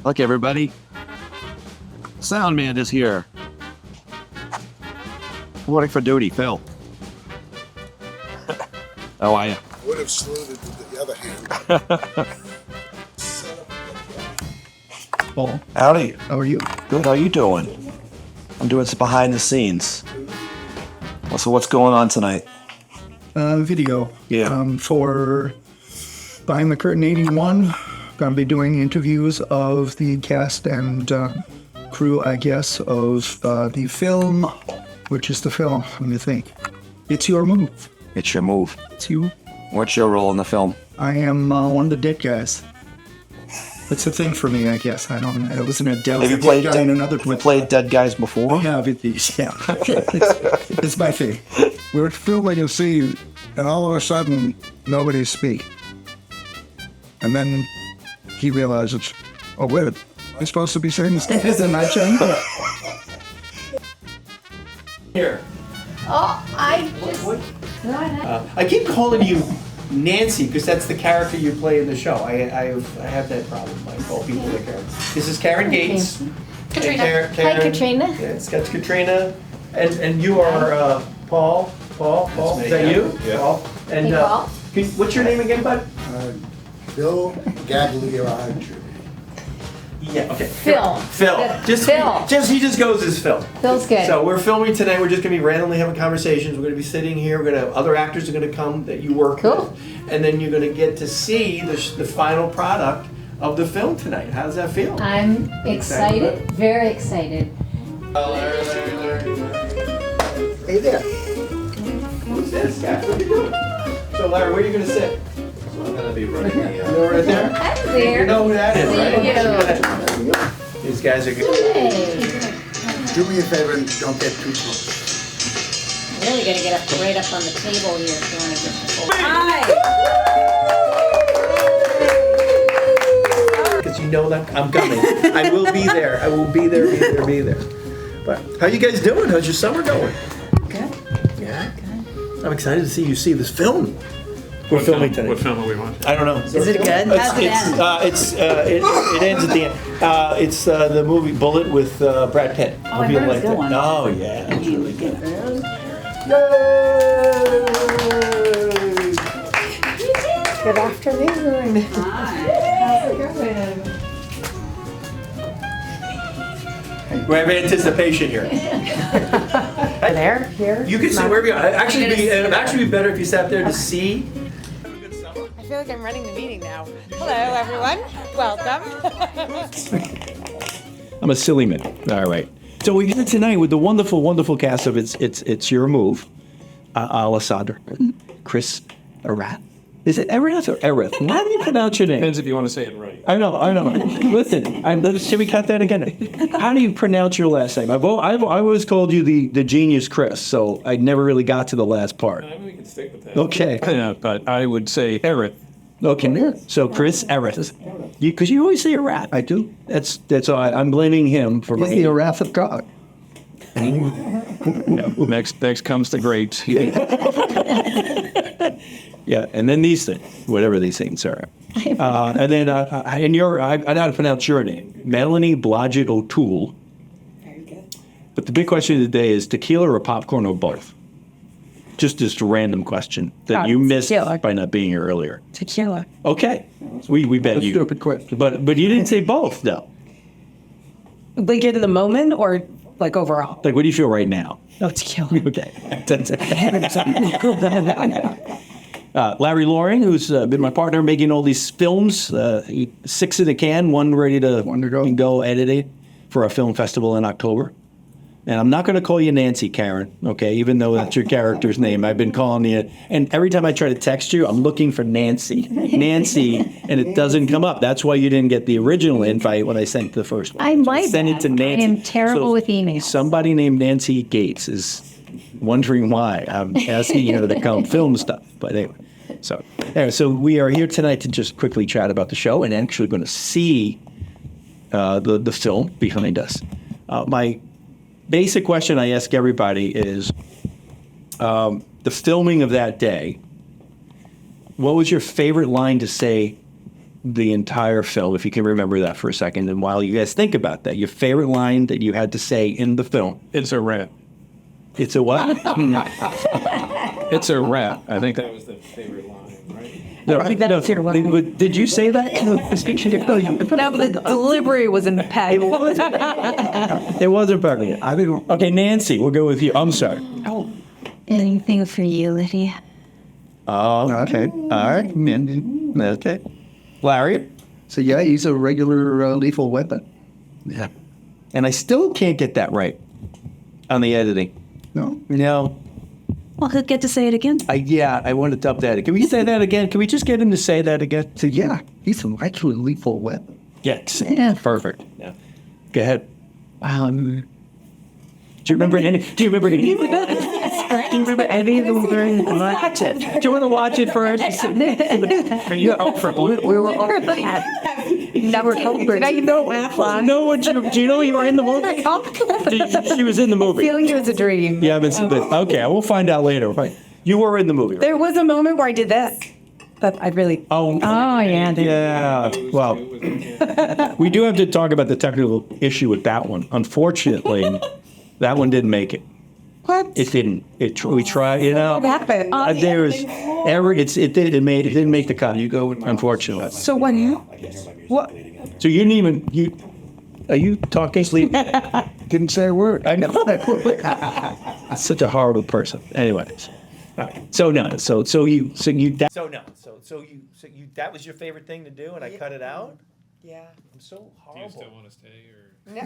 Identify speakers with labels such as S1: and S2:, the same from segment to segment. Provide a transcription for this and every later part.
S1: Look, everybody. Sound man is here. Reporting for duty, Phil. How are you?
S2: Would have saluted with the other hand.
S3: Paul,
S1: Howdy.
S3: how are you?
S1: Good, how you doing? I'm doing some behind the scenes. So what's going on tonight?
S3: Video.
S1: Yeah.
S3: For Behind the Curtain 81, going to be doing interviews of the cast and crew, I guess, of the film. Which is the film? Let me think. It's your move.
S1: It's your move.
S3: It's you.
S1: What's your role in the film?
S3: I am one of the dead guys. It's a thing for me, I guess. I don't know. I wasn't a dead
S1: Have you played
S3: guy in another
S1: you played dead guys before?
S3: Yeah, it's my thing. We're filming a scene, and all of a sudden, nobody speaks. And then he realizes, oh, wait, I'm supposed to be saying this. Isn't my turn?
S4: Here.
S5: Oh, I just...
S4: I keep calling you Nancy because that's the character you play in the show. I have that problem. I call people their characters. This is Karen Gates.
S5: Katrina.
S4: And
S5: Hi, Katrina.
S4: Yeah, it's got Katrina. And you are Paul. Paul? Is that you?
S2: Yeah.
S4: Paul. And
S5: Hey, Paul.
S4: what's your name again, bud?
S2: Bill Gagliardi.
S4: Yeah, okay.
S5: Phil.
S4: Phil. He just goes as Phil.
S5: Phil's good.
S4: So we're filming tonight. We're just going to be randomly having conversations. We're going to be sitting here. We're going to have other actors are going to come that you work
S5: Cool.
S4: with, and then you're going to get to see the final product of the film tonight. How does that feel?
S5: I'm excited, very excited.
S4: Hey there. Who's this guy? What are you doing? So Larry, where are you going to sit?
S2: I'm going to be running the.
S4: You know right there.
S5: Hi
S4: You
S5: there.
S4: know who that is, right?
S5: Thank
S4: These guys are good.
S5: Hey.
S2: Do me a favor and don't get too close.
S5: Really gonna get up right up on the table here if you wanna get the full. Hi.
S4: Because you know that I'm coming. I will be there. I will be there, be there. But how you guys doing? How's your summer going?
S5: Good.
S4: Yeah. I'm excited to see you see this film. We're filming tonight.
S6: What film are we watching?
S4: I don't know.
S5: Is it good? How's it end?
S4: It ends at the end. It's the movie Bullet with Brad Pitt.
S5: Oh, I heard it was a good one.
S4: Oh yeah. It's really good.
S7: Good afternoon. How's it going?
S4: We have anticipation here.
S7: There, here.
S4: You can sit wherever you are. It'd actually be better if you sat there to see.
S7: I feel like I'm running the meeting now. Hello, everyone. Welcome.
S3: I'm a silly man. All right. So we're here tonight with the wonderful, wonderful cast of It's Your Move. Alessandra, Chris, Erath. Is it Erath or Erath? How do you pronounce your name?
S6: Depends if you want to say it right.
S3: I know. Listen, should we cut that again? How do you pronounce your last name? I've always called you the genius Chris, so I never really got to the last part.
S6: I mean, we can stick with that.
S3: Okay.
S6: Yeah, but I would say Erath.
S3: Okay. So Chris Erath. Because you always say Erath. I do. That's all. I'm blaming him for
S8: He's the Erath of God.
S6: Next comes the great.
S3: Yeah, and then these things, whatever these things are. And then, I know how to pronounce your name, Melanie Blodgett-O'Toole.
S7: Very good.
S3: But the big question of the day is tequila or popcorn or both? Just this random question that you missed
S7: tequila.
S3: by not being here earlier.
S7: Tequila.
S3: Okay, we bet you.
S8: Stupid question.
S3: But you didn't say both, though.
S7: Like in the moment or like overall?
S3: Like, what do you feel right now?
S7: Oh, tequila.
S3: Okay. Larry Loring, who's been my partner making all these films, 6 in a can, one ready to go edited for a film festival in October. And I'm not going to call you Nancy, Karen, okay, even though that's your character's name. I've been calling you, and every time I try to text you, I'm looking for Nancy, and it doesn't come up. That's why you didn't get the original invite when I sent the first one.
S5: I might
S3: Send it to Nancy.
S5: I am terrible with emails.
S3: Somebody named Nancy Gates is wondering why I'm asking her to come film stuff. But anyway, so we are here tonight to just quickly chat about the show and actually going to see the film behind us. My basic question I ask everybody is the filming of that day. What was your favorite line to say the entire film, if you can remember that for a second. And while you guys think about that, your favorite line that you had to say in the film.
S6: It's a rat.
S3: It's a what?
S6: It's a rat. I think that was the favorite line, right?
S3: No, did you say that?
S8: No, but the delivery was impeccable.
S3: It wasn't perfect. Okay, Nancy, we'll go with you. I'm sorry.
S9: Anything for you, Lydia?
S3: Oh, okay. All right. Okay. Larry?
S2: So yeah, he's a regular lethal weapon.
S3: Yeah. And I still can't get that right on the editing.
S2: No?
S3: No.
S8: Well, he'll get to say it again.
S3: I wanted to up that. Can we say that again? Can we just get him to say that again?
S2: So yeah, he's an actually lethal weapon.
S3: Yes. Yeah. Perfect. Yeah. Go ahead. Do you remember any? Do you remember any? Do you remember any of them during the watch it? Do you want to watch it first? Are you up for it? We were over
S8: Never told her.
S3: Now you know. No, do you know you were in the movie? She was in the movie.
S7: Feeling it was a dream.
S3: Yeah, but okay, we'll find out later. Right. You were in the movie. Right?
S7: There was a moment where I did this. That I really.
S3: Oh
S8: yeah.
S3: Yeah. Well, we do have to talk about the technical issue with that one. Unfortunately, that one didn't make it.
S7: What?
S3: It didn't. We tried. You know.
S7: What happened?
S3: There was it didn't make the cut. You go. Unfortunately.
S7: So what now? What?
S3: So you didn't even Are you talking? Sleep? Didn't say a word. I know. I'm such a horrible person. Anyways. So that was your favorite thing to do, and I cut it out.
S7: Yeah.
S3: I'm so horrible.
S6: Do you still want to stay, or?
S7: No,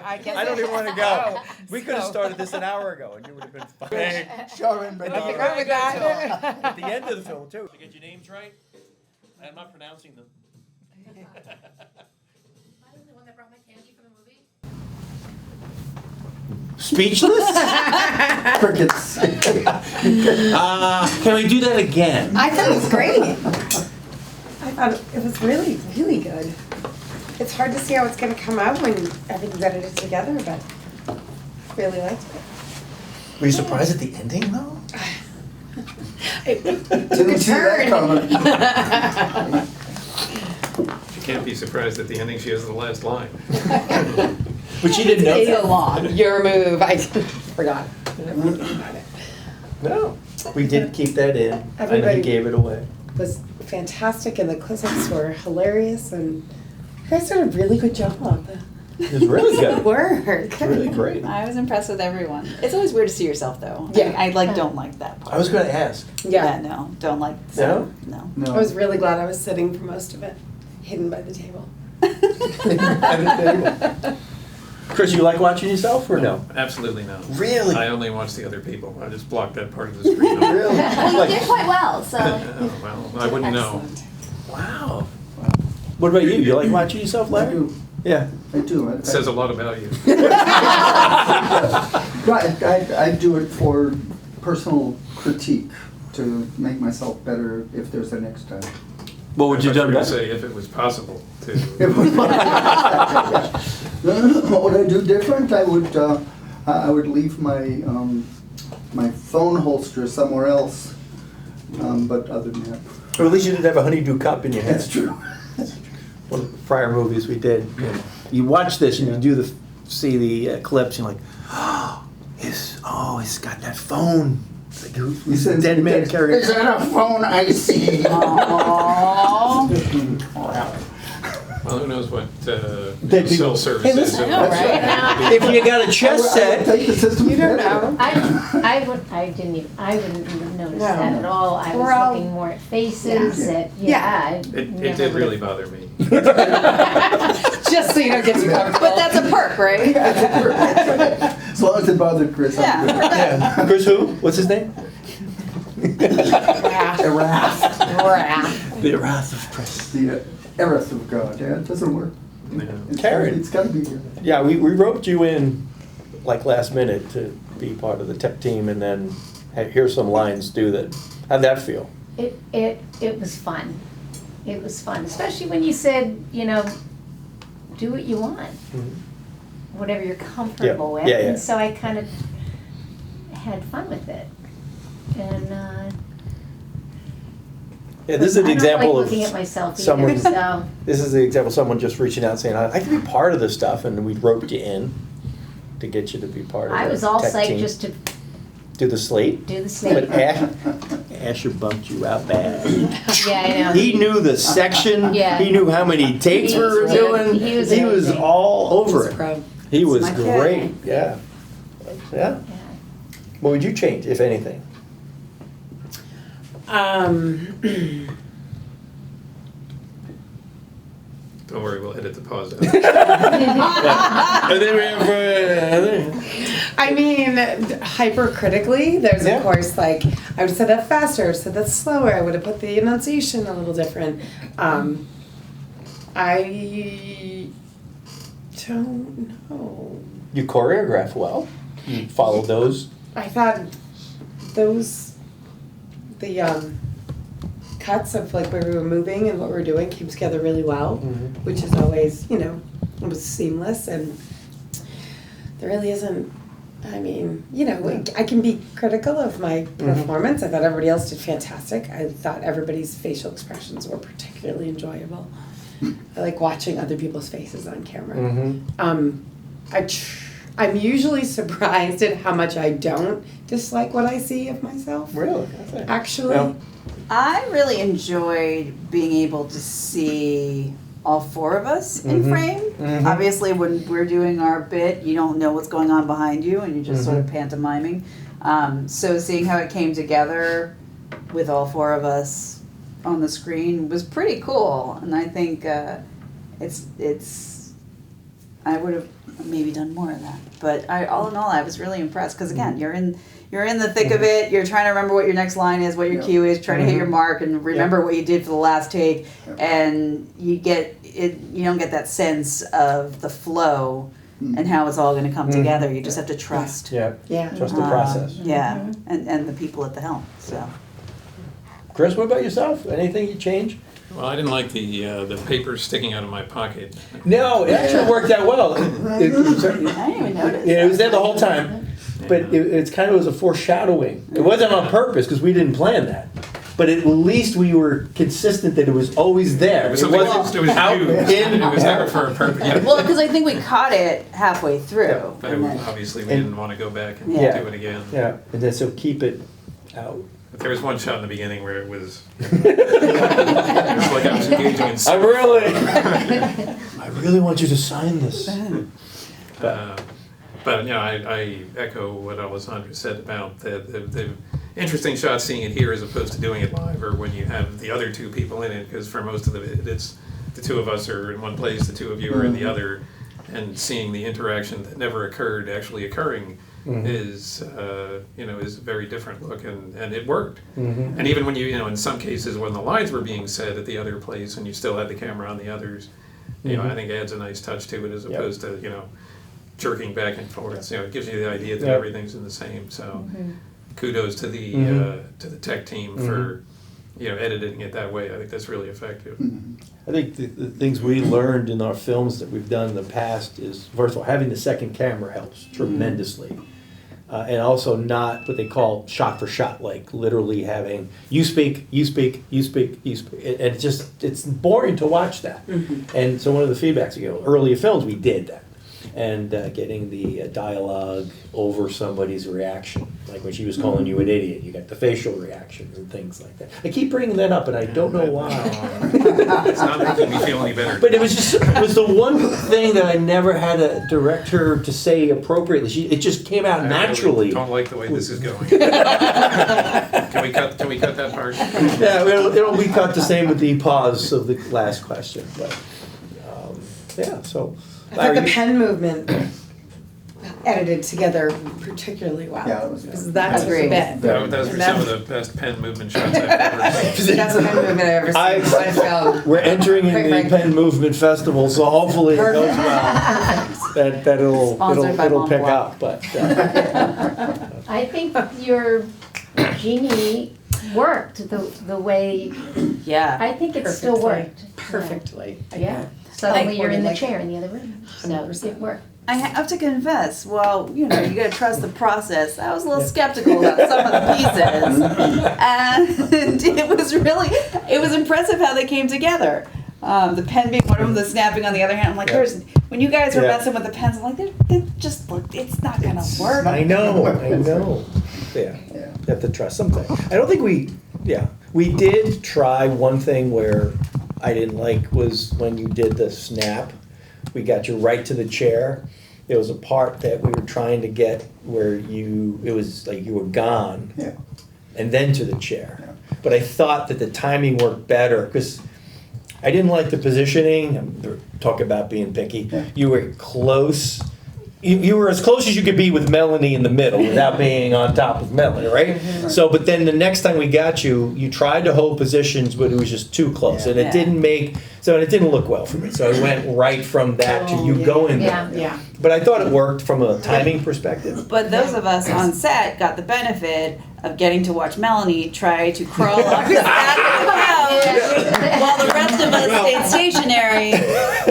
S7: I guess
S3: I don't even want to go.
S7: Oh,
S3: We could have started this an hour ago, and you would have been fine.
S2: Sharon, but
S7: Nothing wrong with that.
S3: At the end of the film, too. To get your names right, I'm not pronouncing them.
S10: Am I the one that brought my candy for the movie?
S3: Speechless?
S2: crickets.
S3: Can we do that again?
S7: I thought it was great. I thought it was really, really good. It's hard to see how it's going to come out when everything's edited together, but really liked it.
S3: Were you surprised at the ending, though?
S2: Didn't see that coming.
S6: You can't be surprised at the ending. She has the last line.
S3: But she didn't know
S7: It's
S3: that.
S7: a lot. Your move. I forgot.
S3: No. We did keep that in. And
S7: Everybody-
S3: he gave it away.
S7: It was fantastic, and the close-ups were hilarious, and you guys did a really good job.
S3: It was really
S7: Good
S3: good.
S7: work.
S3: Really great.
S8: I was impressed with everyone. It's always weird to see yourself, though.
S7: Yeah.
S8: I don't like that part.
S3: I was going to ask.
S7: Yeah.
S8: No, don't like.
S3: No?
S8: No.
S2: No.
S7: I was really glad I was sitting for most of it, hidden by the table.
S3: Chris, you like watching yourself or no?
S6: Absolutely no.
S3: Really?
S6: I only watch the other people. I just block that part of the screen.
S3: Really?
S10: Well, you did quite well, so.
S6: Oh, well, I wouldn't know.
S3: Wow. What about you? You like watching yourself,
S2: I
S3: Larry?
S2: do.
S3: Yeah.
S2: I do.
S6: It says a lot about you.
S2: Right, I do it for personal critique, to make myself better if there's a next time.
S3: What would you
S6: I
S3: do
S6: thought you were
S3: better?
S6: gonna say if it was possible to.
S2: What would I do different? I would leave my my phone holster somewhere else. But other than that,
S3: Or at least you didn't have a honeydew cup in your hand.
S2: that's true.
S3: One of the prior movies we did. You watch this and you see the clips, and you're like, he's got that phone. It's like, who's the dead man carrying?
S2: Is that a phone I see?
S6: Well, who knows what
S3: They-
S6: cell service
S3: Hey,
S6: is.
S3: listen,
S10: I know, right? Now,
S3: If you got a chess
S2: I would
S3: set,
S2: take the system.
S7: You don't know.
S10: I wouldn't even notice
S7: No.
S10: that at all. I
S7: We're all-
S10: was looking more at faces,
S7: Yeah.
S10: it
S6: It did really bother me.
S7: Just so you don't get too comfortable.
S8: But that's a perk, right?
S2: As long as it bothered Chris. I'm good.
S3: yeah. Chris who? What's his name?
S2: Erath.
S3: The Erath of Chris.
S2: The Erath of God. Yeah, it doesn't work.
S6: Yeah.
S3: Karen.
S2: It's got to be here.
S3: Yeah, we roped you in like last minute to be part of the tech team, and then hey, here's some lines. Do that. How'd that feel?
S10: It was fun. It was fun, especially when you said, do what you want, whatever you're comfortable with.
S3: Yeah, yeah.
S10: And so I kind of had fun with it. And
S11: Yeah, this is an
S10: I
S11: example
S10: don't like
S11: of
S10: looking at myself
S11: someone.
S10: either, so.
S11: This is the example of someone just reaching out saying, "I can be part of this stuff," and we roped you in to get you to be part of.
S10: I
S11: the
S10: was all
S11: tech
S10: psyched
S11: team.
S10: just to
S11: Do the slate.
S10: do the slate.
S11: But Asher bumped you out bad.
S10: Yeah, I know.
S11: He knew the section.
S10: Yeah.
S11: He knew how many takes we were doing.
S10: He was
S11: He was
S10: amazing.
S11: all over it.
S7: Pro.
S11: He was
S7: my kid.
S11: great. Yeah. Yeah. What would you change, if anything?
S6: Don't worry, we'll edit the pause out.
S7: I mean, hypercritically, there's
S11: Yeah.
S7: of course like I would have said that faster, said that slower. I would have put the enunciation a little different. I don't know.
S11: You choreograph well. You follow those.
S7: I thought the cuts of like where we were moving and what we were doing came together really well, which is always, it was seamless, and there really isn't, I mean, I can be critical of my performance. I thought everybody else did fantastic. I thought everybody's facial expressions were particularly enjoyable. I like watching other people's faces on camera. I'm usually surprised at how much I don't dislike what I see of myself.
S11: Really?
S7: Actually.
S11: Yeah.
S12: I really enjoyed being able to see all four of us in frame. Obviously, when we're doing our bit, you don't know what's going on behind you, and you're just sort of pantomiming. So seeing how it came together with all four of us on the screen was pretty cool, and I think I would have maybe done more of that. But all in all, I was really impressed because again, you're in the thick of it. You're trying to remember what your next line is, what your cue is, trying to hit your mark, and remember what you did for the last take. And you don't get that sense of the flow and how it's all going to come together. You just have to trust.
S11: Yeah. Trust the process.
S12: Yeah, and the people at the helm. So.
S11: Chris, what about yourself? Anything you change?
S6: Well, I didn't like the paper sticking out of my pocket.
S11: No, it actually worked out well.
S12: I didn't even notice.
S11: Yeah, it was there the whole time, but it's kind of was a foreshadowing. It wasn't on purpose because we didn't plan that, but at least we were consistent that it was always there.
S6: It was
S11: It wasn't out
S6: used.
S11: in.
S6: It was never for a purpose. Yeah.
S12: Well, because I think we caught it halfway through.
S6: But
S12: and then-
S6: obviously we didn't want to go back and
S11: Yeah.
S6: do it again.
S11: Yeah, and then so keep it out.
S6: But there was one shot in the beginning where it was, it was like I was engaging in.
S11: I really want you to sign this.
S6: But I echo what Alessandra said about the interesting shot seeing it here as opposed to doing it live or when you have the other two people in it, because for most of it's the two of us are in one place, the two of you are in the other, and seeing the interaction that never occurred actually occurring is a very different look, and it worked. And even when in some cases when the lines were being said at the other place and you still had the camera on the others, I think adds a nice touch to it as opposed to jerking back and forth. So it gives you the idea that everything's in the same. So kudos to the tech team for editing it that way. I think that's really effective.
S11: I think the things we learned in our films that we've done in the past is, first of all, having the second camera helps tremendously. And also not what they call shot for shot, like literally having you speak, you speak, you speak, you speak. And it's boring to watch that. And so one of the feedbacks, earlier films we did that. And getting the dialogue over somebody's reaction. Like when she was calling you an idiot, you got the facial reaction and things like that. I keep bringing that up and I don't know why.
S6: It's not making me feel any better.
S11: But it was the one thing that I never had a director to say appropriately. It just came out naturally.
S6: I don't like the way this is going. Can we cut that part?
S11: Yeah, it'll be cut the same with the pause of the last question. But so.
S7: I thought the pen movement edited together particularly well.
S2: Yeah,
S7: because that's a
S12: Agreed.
S7: bit.
S6: Those were some of the best pen movement shots I've ever seen.
S7: That's the pen movement I've ever seen. in one film.
S11: We're entering in
S7: Quite
S11: the
S7: frankly.
S11: Pen Movement Festival, so hopefully it goes well. That it'll pick
S12: Montblanc.
S11: up. But
S10: I think your genie worked the way,
S12: Yeah.
S10: I think it still worked.
S7: Perfectly.
S10: Yeah. Suddenly you're in the chair in the other room. So it worked.
S12: I have to confess, well, you know, you gotta trust the process. I was a little skeptical about some of the pieces. And it was impressive how they came together. The pen being one of them, the snapping on the other hand. I'm like, when you guys were messing with the pens, I'm like, they just look, it's not gonna work.
S11: I know. Yeah, you have to trust something. I don't think we did try one thing where I didn't like was when you did the snap. We got you right to the chair. There was a part that we were trying to get where it was like you were gone, and then to the chair. Yeah. But I thought that the timing worked better because I didn't like the positioning. Talk about being picky. Yeah. You were close. You were as close as you could be with Melanie in the middle without being on top of Melanie, right? Mm-hmm. So, but then the next time we got you tried to hold positions, but it was just too close, and it didn't look well for me. So I went right from that to you going there.
S7: Yeah.
S11: But I thought it worked from a timing perspective.
S12: But those of us on set got the benefit of getting to watch Melanie try to crawl up the back of the couch while the rest of us stayed stationary.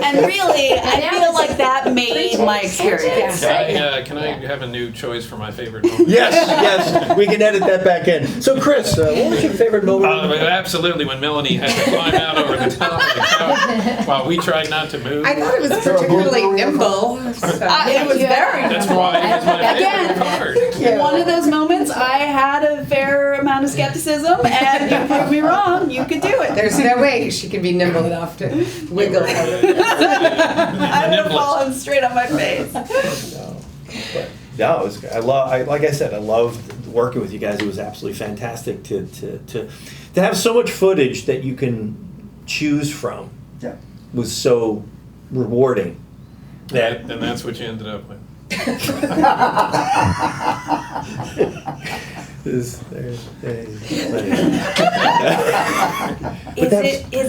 S12: And really, I feel like that made my experience.
S6: Can I have a new choice for my favorite moment?
S11: Yes, we can edit that back in. So, Chris, what was your favorite moment?
S6: Absolutely, when Melanie had to climb out over the top of the couch while we tried not to move.
S7: I thought it was particularly nimble.
S12: It was very
S6: That's why it was my favorite part.
S12: One of those moments, I had a fair amount of skepticism, and you proved me wrong. You could do it.
S7: There's no way she can be nimble enough to wiggle.
S12: I would have fallen straight on my face.
S11: No, it was. Like I said, I loved working with you guys. It was absolutely fantastic to have so much footage that you can choose from.
S2: Yeah,
S11: was so rewarding.
S6: And that's what you ended up with.
S12: Is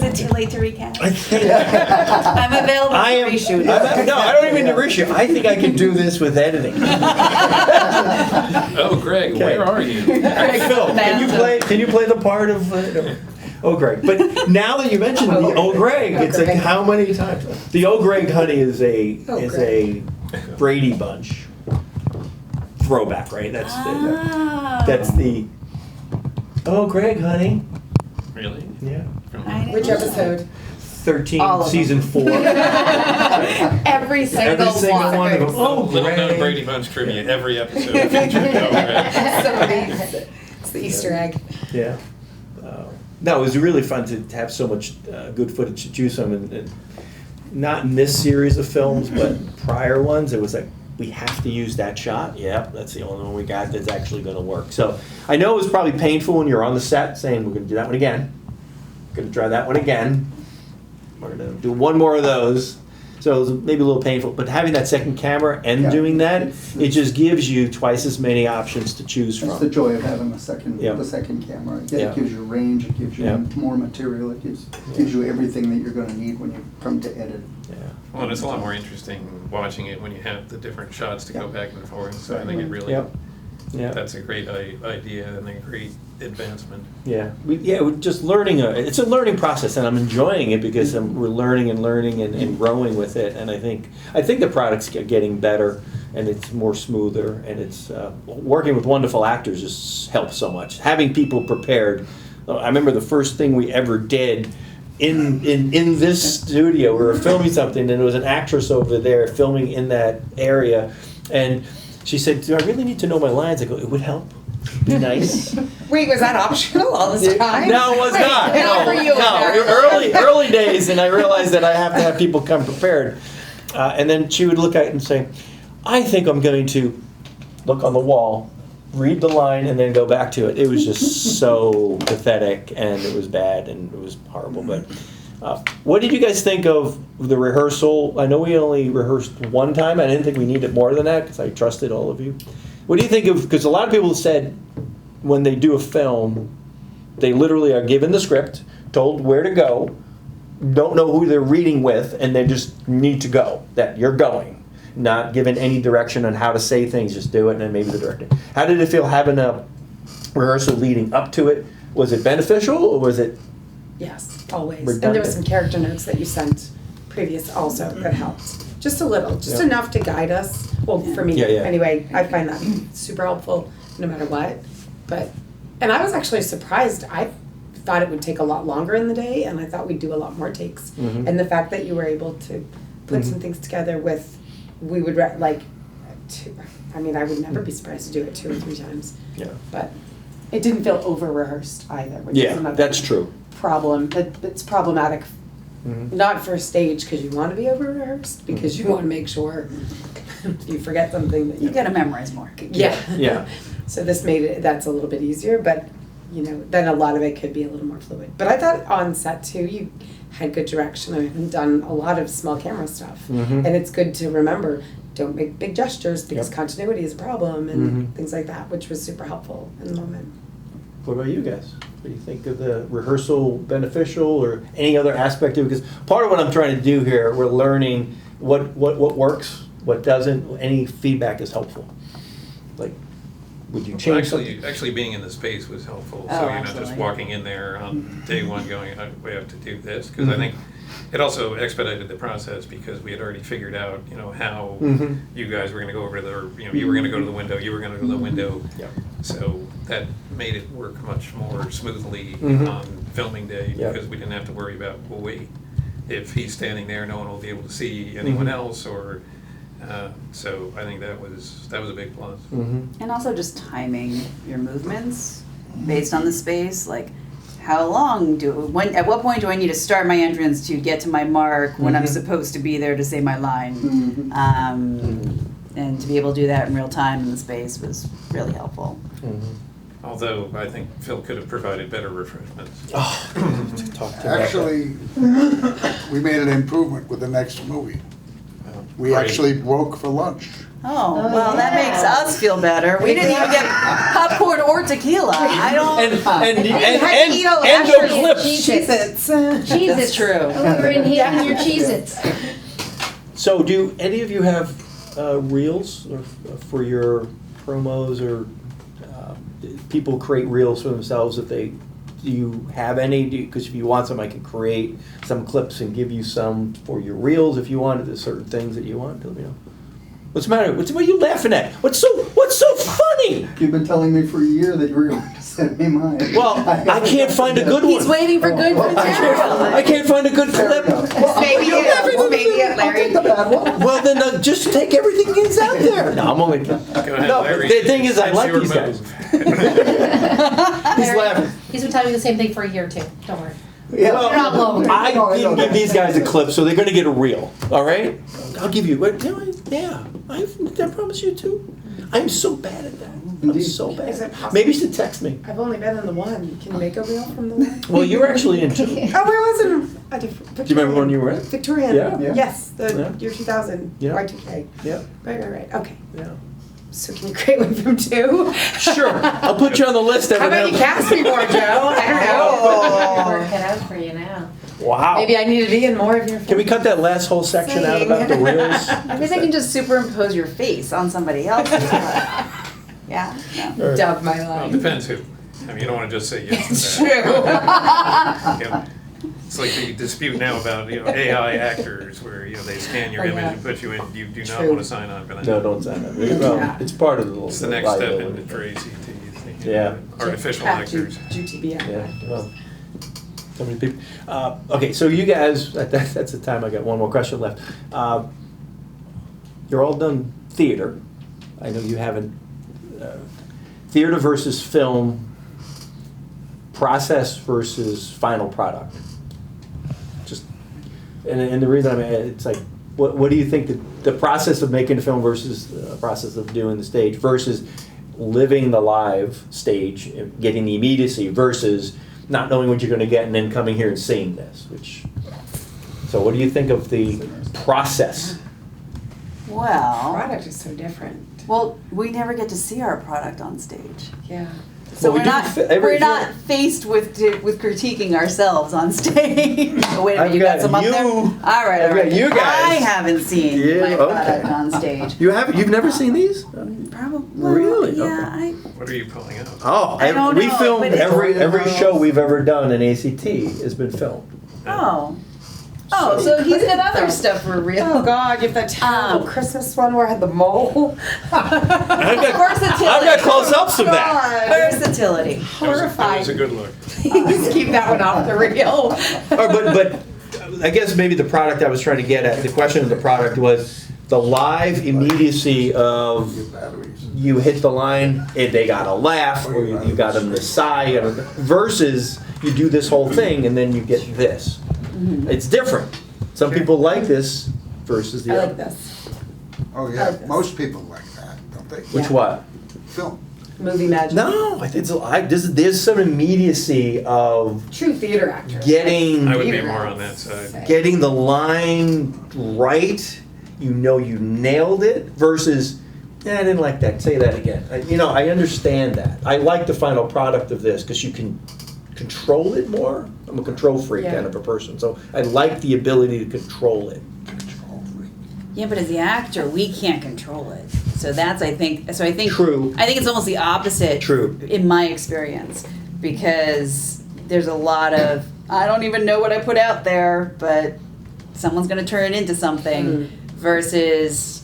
S12: it too late to recap? I'm available for reshoot.
S11: No, I don't even need to reshoot. I think I can do this with editing.
S6: Oh, Greg, where are you?
S11: Phil, can you play the part of? Oh, Greg. But now that you mentioned the Oh, Greg, it's like how many times? The Oh, Greg, honey is a Brady Bunch throwback, right? That's the Oh, Greg, honey.
S6: Really?
S11: Yeah.
S7: Which episode?
S11: 13, season 4.
S7: Every single
S11: one of them. Oh,
S6: Little known Brady Bunch trivia. Every episode featured Oh, Greg.
S7: It's the Easter egg.
S11: Yeah. No, it was really fun to have so much good footage to choose from, and not in this series of films, but prior ones. It was like, we have to use that shot. Yeah, that's the only one we got that's actually going to work. So I know it was probably painful when you're on the set saying, we're going to do that one again. We're going to try that one again. We're going to do one more of those. So it was maybe a little painful, but having that second camera and doing that, it just gives you twice as many options to choose from.
S2: That's the joy of having the second camera. It gives you range, it gives you more material, it gives you everything that you're going to need when you come to edit.
S6: Yeah. Well, and it's a lot more interesting watching it when you have the different shots to go back and forth. So I think it really, that's a great idea and a great advancement.
S11: Yeah, we're just learning. It's a learning process, and I'm enjoying it because we're learning and growing with it. And I think the product's getting better, and it's more smoother, and it's working with wonderful actors just helps so much. Having people prepared. I remember the first thing we ever did in this studio. We were filming something, and there was an actress over there filming in that area, and she said, "Do I really need to know my lines?" I go, "It would help. Be nice."
S7: Wait, was that optional all this time?
S11: No, it was not.
S7: Not for you.
S11: Early days, and I realized that I have to have people come prepared. And then she would look at it and say, "I think I'm going to look on the wall, read the line, and then go back to it." It was just so pathetic, and it was bad, and it was horrible. But what did you guys think of the rehearsal? I know we only rehearsed one time. I didn't think we needed more than that because I trusted all of you. What do you think of, because a lot of people said when they do a film, they literally are given the script, told where to go, don't know who they're reading with, and they just need to go, that you're going, not given any direction on how to say things, just do it, and then maybe the director. How did it feel having a rehearsal leading up to it? Was it beneficial, or was it?
S7: Yes, always.
S11: Redundant?
S7: And there were some character notes that you sent previous also that helped. just a little, just
S11: Yeah.
S7: enough to guide us. Well, for me,
S11: Yeah, yeah.
S7: anyway, I find that super helpful no matter what. But, and I was actually surprised. I thought it would take a lot longer in the day, and I thought we'd do a lot more takes.
S11: Mhm.
S7: And the fact that you were able to put some things together with, we would like, I mean, I would never be surprised to do it 2 or 3 times.
S11: Yeah.
S7: But it didn't feel over rehearsed either, which
S11: Yeah,
S7: is another
S11: that's true.
S7: problem. It's problematic,
S11: Mhm.
S7: not for stage because you want to be over rehearsed, because you want to make sure you forget something that
S12: You gotta memorize more.
S7: Yeah.
S11: Yeah.
S7: So this made it, that's a little bit easier, but you know, then a lot of it could be a little more fluid. But I thought on set too, you had good direction. I haven't done a lot of small camera stuff.
S11: Mhm.
S7: And it's good to remember, don't make big gestures because
S11: Yep.
S7: continuity is a problem and
S11: Mhm.
S7: things like that, which was super helpful in the moment.
S11: What about you guys? What do you think of the rehearsal beneficial or any other aspect of it? Because part of what I'm trying to do here, we're learning what works, what doesn't. Any feedback is helpful. Like, would you change something?
S6: Actually being in the space was helpful.
S12: Oh,
S6: So you're not just
S12: absolutely.
S6: walking in there on day one going, "Oh, we have to do this." Because I think it also expedited the process because we had already figured out, you know, how
S11: Mhm.
S6: you guys were going to go over to the, you know, you were going to go to the window, you were going to go to the window.
S11: Yep.
S6: So that made it work much more smoothly
S11: Mhm.
S6: on filming day
S11: Yep.
S6: because we didn't have to worry about, well, wait, if he's standing there, no one will be able to see anyone
S11: Mhm.
S6: else, or so I think that was a big plus.
S11: Mm-hmm.
S12: And also just timing your movements based on the space, like how long at what point do I need to start my entrance to get to my mark when I'm
S11: Mhm.
S12: supposed to be there to say my line?
S2: Mhm.
S12: And to be able to do that in real time in the space was really helpful.
S6: Although I think Phil could have provided better refreshments.
S11: Oh, talk to
S13: Actually, we made an improvement with the next movie. We
S6: Right.
S13: actually broke for lunch.
S12: Oh, well, that makes us feel better. We didn't even get popcorn or tequila. I don't.
S11: And
S7: had to eat all the
S11: and no
S7: Cheez-Its.
S11: clips.
S7: Cheez-Its.
S10: Cheez-Its.
S12: That's true.
S10: Oh, we were in here having your Cheez-Its.
S11: So, do any of you have reels for your promos, or people create reels for themselves? If they, do you have any? Because if you want some, I can create some clips and give you some for your reels. If you wanted, there's certain things that you want. Let me know. What's the matter? What are you laughing at? What's so funny?
S2: You've been telling me for a year that you were going to send me mine.
S11: Well, I can't find a good one.
S12: He's waiting for good material.
S11: I can't find a good clip.
S12: Maybe it, Larry.
S11: Well, then just take everything that's out there. No, I'm only.
S6: Go ahead,
S11: No,
S6: Larry.
S11: the thing is, I
S6: It's
S11: like
S6: your
S11: these guys.
S6: move.
S11: He's laughing.
S5: He's been telling me the same thing for a year too. Don't worry.
S2: Yeah.
S11: Well,
S5: You're not alone.
S11: I didn't give these guys a clip, so they're going to get a reel. All right? I'll give you. Yeah, I promise you too. I'm so bad at that. I'm
S2: Indeed.
S11: so
S7: Is
S11: bad.
S7: it possible?
S11: Maybe you should text me.
S7: I've only been in the one. Can you make a reel from the one?
S11: Well, you were actually in two.
S7: Oh, where was it? A different.
S11: Do you remember when you were in?
S7: Victorian.
S11: Yeah.
S2: Yeah.
S7: Yes, the
S11: Yeah.
S7: year 2000.
S11: Yeah.
S7: Y2K.
S11: Yeah.
S7: Right. Okay.
S11: Yeah.
S7: So can you create one from two?
S11: Sure. I'll put you on the list.
S7: How about you cast me more, Joe? I don't know.
S10: Work it out for you now.
S11: Wow.
S7: Maybe I need to be in more of your.
S11: Can we cut that last whole section out about the reels?
S12: Maybe they can just superimpose your face on somebody else. Yeah. No.
S7: Dub my
S6: Well,
S7: life.
S6: it depends who. I mean, you don't want to just say yes
S7: It's
S6: to
S7: true.
S6: that. You know, it's like the dispute now about, you know, AI actors where, you know, they scan your
S7: Oh,
S6: image
S7: yeah.
S6: and put you in. You do not
S7: True.
S6: want to sign on for that.
S11: No, don't sign up. Well, it's part of the
S6: It's the next step
S11: liability.
S6: for ACT.
S11: Yeah.
S6: Artificial
S7: At
S6: actors.
S7: GTBI.
S11: Yeah, well, so many people. Okay, so you guys, that's the time. I got one more question left. You're all done theater. I know you haven't. Theater versus film, process versus final product. Just, and the reason it's like, what do you think the process of making a film versus the process of doing the stage versus living the live stage, getting the immediacy versus not knowing what you're going to get and then coming here and seeing this? So what do you think of the process?
S12: Well,
S7: Product is so different.
S12: well, we never get to see our product on stage.
S7: Yeah.
S12: So
S11: Well, we
S12: we're
S11: do
S12: not
S11: every
S12: we're not faced with critiquing ourselves on stage. Oh, wait a minute,
S11: I've
S12: you got
S11: got
S12: some up there?
S11: you.
S12: All right,
S11: I've
S12: all
S11: got
S12: right.
S11: you guys.
S12: I haven't seen
S11: Yeah,
S12: my product
S11: okay.
S12: on stage.
S11: You've never seen these?
S12: Probably.
S11: Really?
S12: Yeah,
S11: Okay.
S6: What are you pulling out?
S11: Oh,
S12: I don't
S11: we
S12: know,
S11: filmed
S12: but it's-
S11: every show we've ever done in ACT has been filmed.
S12: Oh. Oh, so he's got other stuff for real.
S7: Oh God, you have that terrible Christmas one where I had the mole.
S12: Versatility.
S11: I've got close-ups of that.
S12: Versatility.
S6: That was a good look.
S7: Please keep that one off the reel.
S11: But I guess maybe the product I was trying to get at, the question of the product was the live immediacy of you hit the line and they got a laugh, or you got them to sigh, versus you do this whole thing and then you get this. It's different. Some people like this versus the
S7: I
S11: other.
S7: like this.
S13: Oh, yeah, most people like that, don't they?
S11: Which what?
S13: Film.
S7: Movie magic.
S11: No, I think there's some immediacy of
S7: True theater actor.
S11: getting
S6: I would be more on that side.
S11: getting the line right. You know you nailed it versus, I didn't like that. Say that again. I understand that. I like the final product of this because you can control it more. I'm a control freak kind of a person, so I like the ability to control it.
S12: Yeah, but as the actor, we can't control it. So that's, I think
S11: True.
S12: I think it's almost the opposite.
S11: True.
S12: In my experience, because there's a lot of, I don't even know what I put out there, but someone's going to turn it into something, versus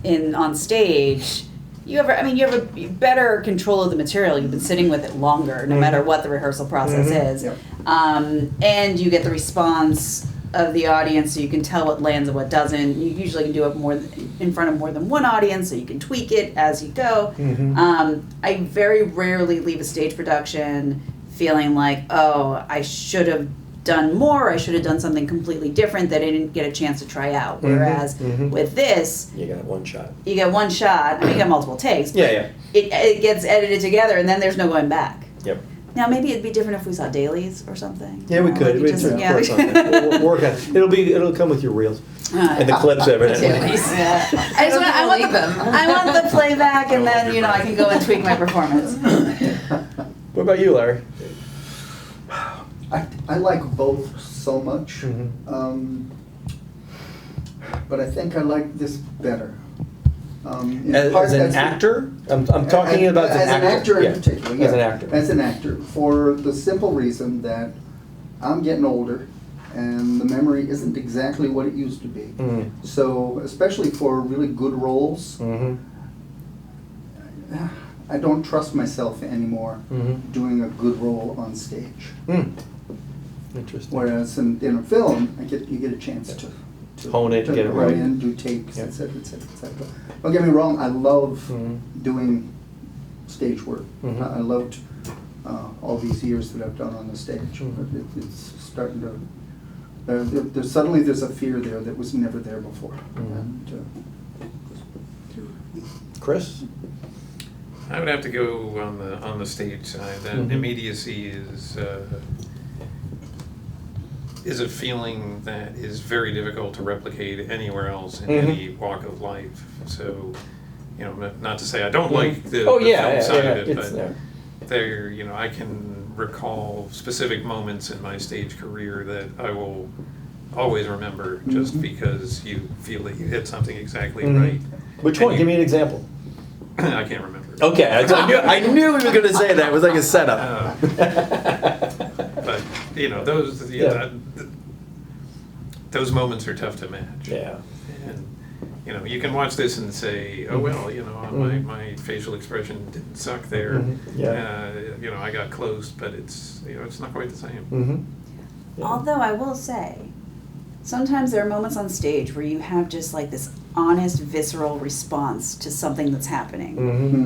S12: on stage, you have a better control of the material. You've been sitting with it longer, no matter what the rehearsal process is.
S2: Yep.
S12: And you get the response of the audience, so you can tell what lands and what doesn't. You usually can do it more in front of more than one audience, so you can tweak it as you go. I very rarely leave a stage production feeling like, oh, I should have done more, I should have done something completely different that I didn't get a chance to try out. Whereas with this,
S11: You got one shot.
S12: you get one shot. I mean, you got multiple takes.
S11: Yeah.
S12: It gets edited together, and then there's no going back.
S11: Yep.
S12: Now, maybe it'd be different if we saw dailies or something.
S11: Yeah, we could.
S12: Like just, yeah.
S11: Work on it. We'll work on it. It'll come with your reels and the clips evidently.
S12: Yeah. I want the playback, and then I can go and tweak my performance.
S11: What about you, Larry?
S2: I like both so much, but I think I like this better.
S11: As an actor? I'm talking about
S2: as an actor in
S11: Yeah.
S2: particular. Yeah.
S11: As an actor.
S2: As an actor, for the simple reason that I'm getting older, and the memory isn't exactly what it used to be. So, especially for really good roles, I don't trust myself anymore doing a good role on stage.
S11: Interesting.
S2: Whereas in a film, you get a chance to
S11: hone it, get it right.
S2: in, do takes, etc., etc., etc. Don't get me wrong, I love doing stage work. I loved all these years that I've done on the stage. But it's starting to. There's a fear there that was never there before. And,
S11: Chris?
S6: I would have to go on the stage side. That immediacy is a feeling that is very difficult to replicate anywhere else in any walk of life. So, not to say I don't like the film side of it, but there, I can recall specific moments in my stage career that I will always remember just because you feel that you hit something exactly right.
S11: Which one? Give me an example.
S6: I can't remember.
S11: Okay, I knew he was going to say that. It was like a setup.
S6: But those moments are tough to match.
S11: Yeah.
S6: And you can watch this and say, oh well, my facial expression didn't suck there. I got close, but it's not quite the same.
S12: Although I will say, sometimes there are moments on stage where you have just like this honest, visceral response to something that's happening.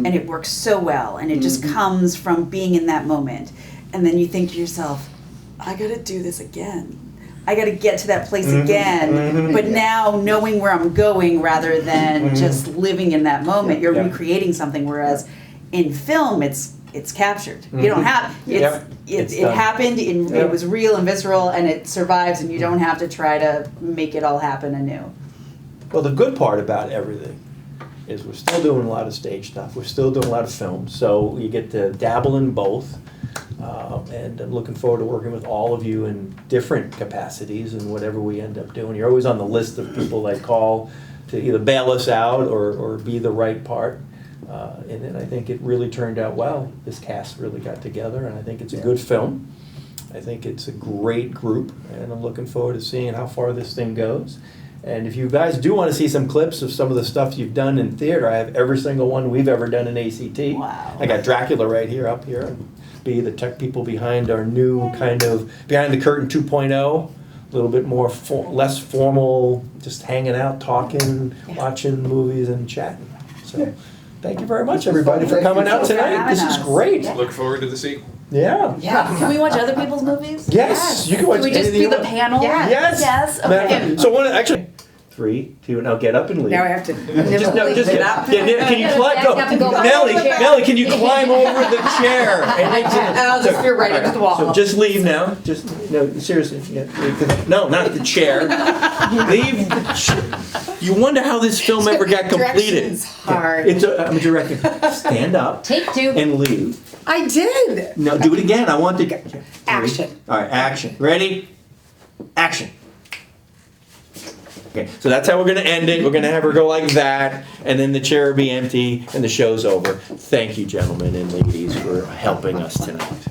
S12: And it works so well, and it just comes from being in that moment. And then you think to yourself, I gotta do this again. I gotta get to that place again. But now knowing where I'm going rather than just living in that moment, you're recreating something. Whereas in film, it's captured. You don't have it happened. It was real and visceral, and it survives. And you don't have to try to make it all happen anew.
S11: Well, the good part about everything is we're still doing a lot of stage stuff. We're still doing a lot of film, so you get to dabble in both. And I'm looking forward to working with all of you in different capacities and whatever we end up doing. You're always on the list of people I call to either bail us out or be the right part. And then I think it really turned out well. This cast really got together, and I think it's a good film. I think it's a great group, and I'm looking forward to seeing how far this thing goes. And if you guys do want to see some clips of some of the stuff you've done in theater, I have every single one we've ever done in ACT.
S12: Wow.
S11: I got Dracula right here, up here, and be the tech people behind our new kind of behind the curtain 2.0. A little bit more less formal, just hanging out, talking, watching movies, and chatting. So, thank you very much, everybody, for coming out tonight. This is great.
S6: Look forward to the sequel.
S11: Yeah.
S12: Yeah. Can we watch other people's movies?
S11: Yes. You can watch
S12: Can we just
S11: anything
S12: do
S11: you
S12: the
S11: want.
S12: panel?
S11: Yes.
S12: Yes.
S11: Matter of
S12: Okay.
S11: fact, so actually, 3, 2, now get up and leave.
S7: Now I have to.
S11: Just
S12: get up.
S11: Can you climb?
S5: Back up and go
S11: No,
S5: back
S11: Melanie,
S5: to the chair.
S11: Melanie, can you climb over the chair?
S7: And I'll just be right against the wall.
S11: So just leave now. Just no, seriously. No, not the chair. Leave the chair. You wonder how this film ever got completed.
S7: Direction's hard.
S11: I'm directing. Stand up.
S5: Take 2.
S11: And leave.
S7: I did.
S11: No, do it again. I want the
S7: Action.
S11: All right, action. Ready? Action. Okay, so that's how we're going to end it. We're going to have her go like that, and then the chair will be empty, and the show's over. Thank you, gentlemen and ladies, for helping us tonight.